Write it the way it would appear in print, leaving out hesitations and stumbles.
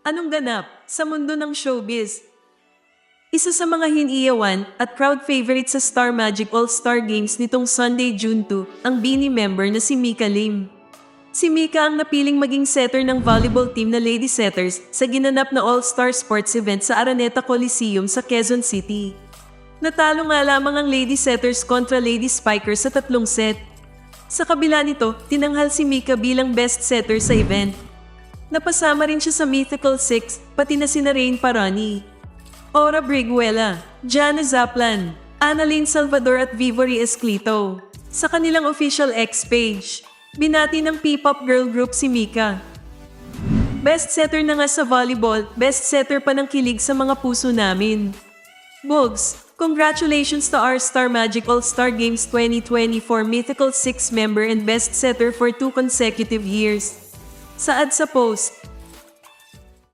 Anong ganap sa mundo ng showbiz? Isa sa mga hiniyawan at crowd favorite sa Star Magic All-Star Games nitong Sunday, June 2, ang BINI member na si Mika Lim. Si Mika ang napiling maging setter ng volleyball team na Lady Setters sa ginanap na All-Star Sports event sa Araneta Coliseum sa Quezon City. Natalo nga lamang ang Lady Setters kontra Lady Spikers sa 3 set. Sa kabila nito, tinanghal si Mika bilang best setter sa event. Napasama rin siya sa Mythical Six, pati na sina Rain Parani, Ora Briguela, Jana Zaplan, Annalyn Salvador at Vivory Esclito. Sa kanilang official X page, binati ng P-pop girl group si Mika. Best setter na nga sa volleyball, best setter pa ng kilig sa mga puso namin. Bugs, congratulations to our Star Magic All-Star Games 2024 Mythical Six member and best setter for 2 consecutive years. Saad sa post,